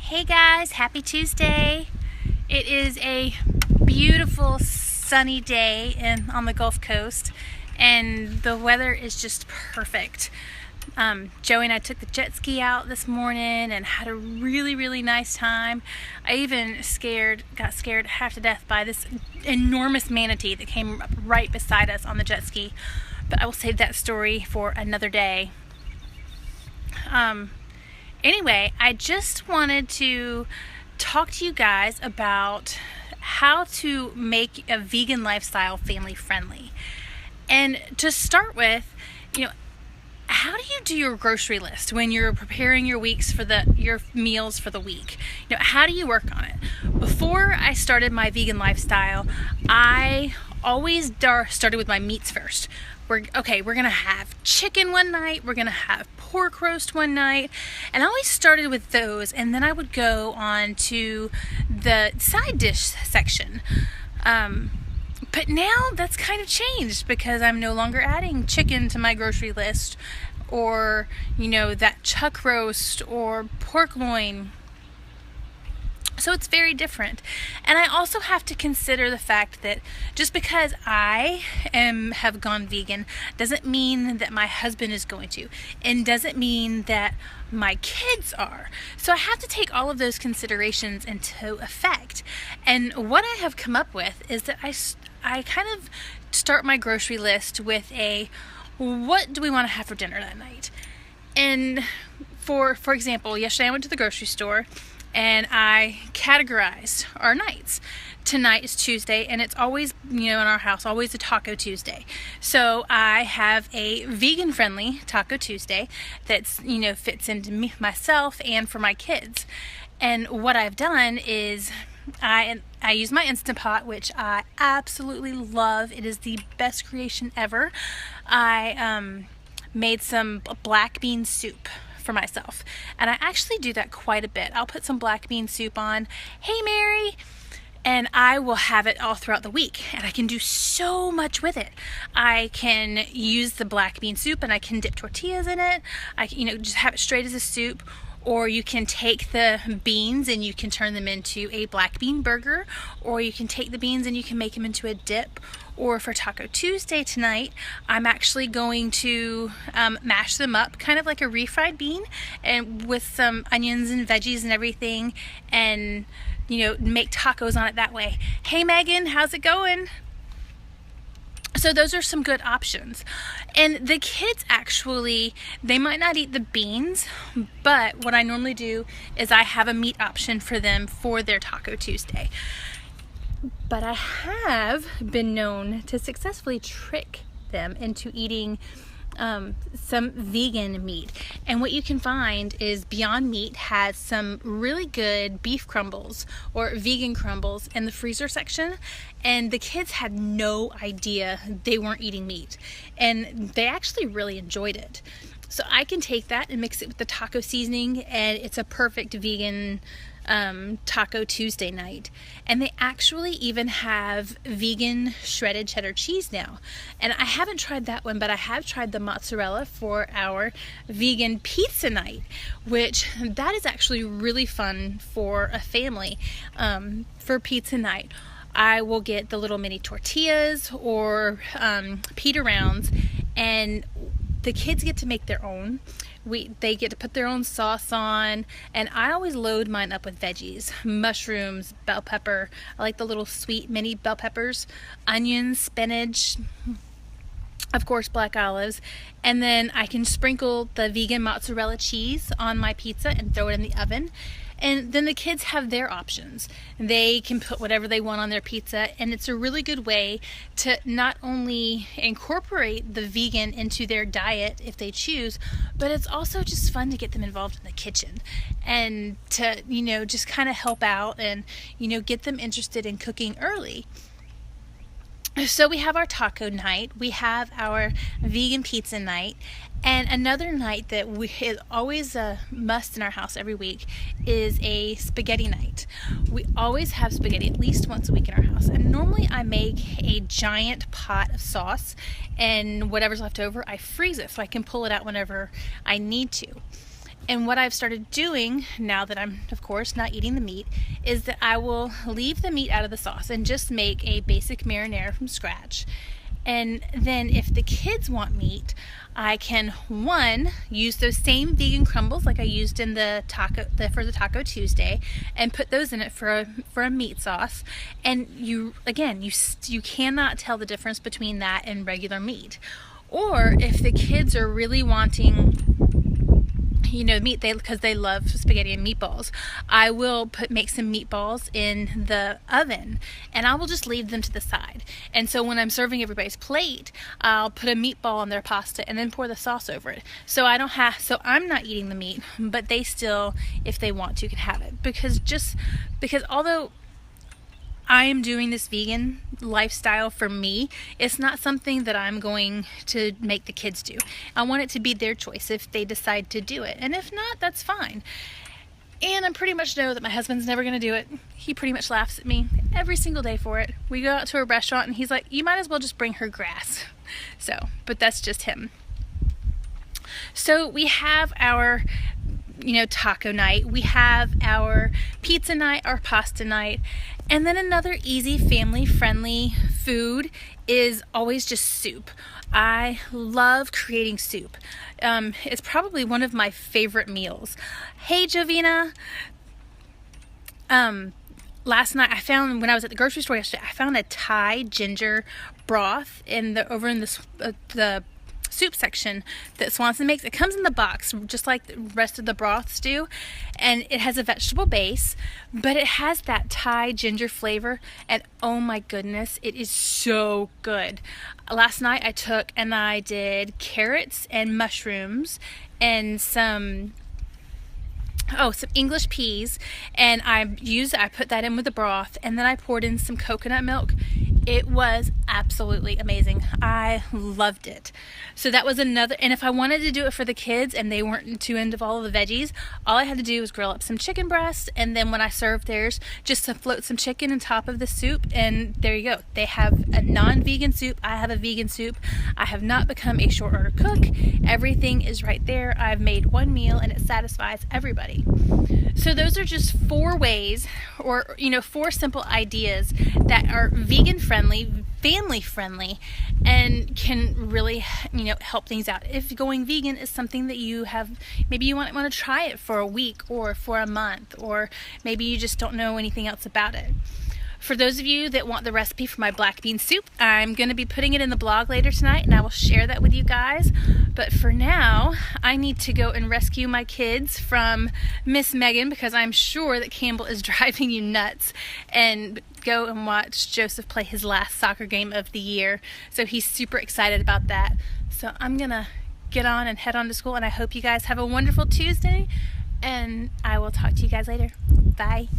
Hey guys, happy Tuesday. It is a beautiful sunny day on the Gulf Coast, and the weather is just perfect. Joey and I took the jet ski out this morning and had a really nice time. I even got scared half to death by this enormous manatee that came up right beside us on the jet ski, but I will save that story for another day. Anyway, I just wanted to talk to you guys about how to make a vegan lifestyle family friendly. And to start with, how do you do your grocery list when you're preparing your meals for the week? How do you work on it? Before I started my vegan lifestyle, I always started with my meats first. We're gonna have chicken one night, we're gonna have pork roast one night, and I always started with those, and then I would go on to the side dish section. But now that's kind of changed because I'm no longer adding chicken to my grocery list, or that chuck roast or pork loin. So it's very different. And I also have to consider the fact that just because I have gone vegan doesn't mean that my husband is going to, and doesn't mean that my kids are. So I have to take all of those considerations into effect. And what I have come up with is that I kind of start my grocery list with what do we want to have for dinner that night? And for example, yesterday I went to the grocery store and I categorized our nights. Tonight is Tuesday, and it's always, in our house, always a Taco Tuesday. So I have a vegan-friendly Taco Tuesday that's, fits into myself and for my kids. And what I've done is I use my Instant Pot, which I absolutely love. It is the best creation ever. I made some black bean soup for myself, and I actually do that quite a bit. I'll put some black bean soup on, hey Mary, and I will have it all throughout the week, and I can do so much with it. I can use the black bean soup and I can dip tortillas in it. I can, just have it straight as a soup. Or you can take the beans and you can turn them into a black bean burger, or you can take the beans and you can make them into a dip. Or for Taco Tuesday tonight, I'm actually going to mash them up, kind of like a refried bean, and with some onions and veggies and everything, and make tacos on it that way. Hey Megan, how's it going? So those are some good options. And the kids actually, they might not eat the beans, but what I normally do is I have a meat option for them for their Taco Tuesday. But I have been known to successfully trick them into eating some vegan meat. And what you can find is Beyond Meat has some really good beef crumbles or vegan crumbles in the freezer section, and the kids had no idea they weren't eating meat, and they actually really enjoyed it. So I can take that and mix it with the taco seasoning, and it's a perfect vegan Taco Tuesday night. And they actually even have vegan shredded cheddar cheese now, and I haven't tried that one, but I have tried the mozzarella for our vegan pizza night, which that is actually really fun for a family. For pizza night, I will get the little mini tortillas or pita rounds, and the kids get to make their own. They get to put their own sauce on, and I always load mine up with veggies, mushrooms, bell pepper. I like the little sweet mini bell peppers, onions, spinach, of course black olives, and then I can sprinkle the vegan mozzarella cheese on my pizza and throw it in the oven. And then the kids have their options. They can put whatever they want on their pizza, and it's a really good way to not only incorporate the vegan into their diet if they choose, but it's also just fun to get them involved in the kitchen and to, just kind of help out and, get them interested in cooking early. So we have our taco night, we have our vegan pizza night, and another night that is always a must in our house every week is a spaghetti night. We always have spaghetti at least once a week in our house, and normally I make a giant pot of sauce, and whatever's left over I freeze it so I can pull it out whenever I need to. And what I've started doing now that I'm, of course, not eating the meat is that I will leave the meat out of the sauce and just make a basic marinara from scratch. And then if the kids want meat, I can, one, use those same vegan crumbles like I used in the Taco Tuesday, and put those in it for a meat sauce. And you cannot tell the difference between that and regular meat. Or if the kids are really wanting meat, because they love spaghetti and meatballs, I will make some meatballs in the oven, and I will just leave them to the side. And so when I'm serving everybody's plate, I'll put a meatball on their pasta and then pour the sauce over it. So I'm not eating the meat, but they still, if they want to, can have it. Because although I am doing this vegan lifestyle for me, it's not something that I'm going to make the kids do. I want it to be their choice if they decide to do it. And if not, that's fine. And I pretty much know that my husband's never going to do it. He pretty much laughs at me every single day for it. We go out to a restaurant and he's like, you might as well just bring her grass. But that's just him. So we have our taco night, we have our pizza night, our pasta night, and then another easy family-friendly food is always just soup. I love creating soup. It's probably one of my favorite meals. Hey, Jovina. Last night when I was at the grocery store yesterday, I found a Thai ginger broth over in the soup section that Swanson makes. It comes in the box just like the rest of the broths do, and it has a vegetable base, but it has that Thai ginger flavor, and oh my goodness, it is so good. Last night I did carrots and mushrooms and some English peas, and I put that in with the broth, and then I poured in some coconut milk. It was absolutely amazing. I loved it. So that was another, and if I wanted to do it for the kids and they weren't too into all of the veggies, all I had to do was grill up some chicken breasts, and then when I served theirs, just to float some chicken on top of the soup, and there you go. They have a non-vegan soup. I have a vegan soup. I have not become a short order cook. Everything is right there. I've made one meal and it satisfies everybody. So those are just 4 ways, or 4 simple ideas that are vegan friendly, family friendly, and can really help things out. If going vegan is something that you have, maybe you want to try it for a week or for a month, or maybe you just don't know anything else about it. For those of you that want the recipe for my black bean soup, I'm going to be putting it in the blog later tonight, and I will share that with you guys. But for now, I need to go and rescue my kids from Miss Megan, because I'm sure that Campbell is driving you nuts, and go and watch Joseph play his last soccer game of the year. So he's super excited about that. So I'm going to get on and head on to school, and I hope you guys have a wonderful Tuesday, and I will talk to you guys later. Bye.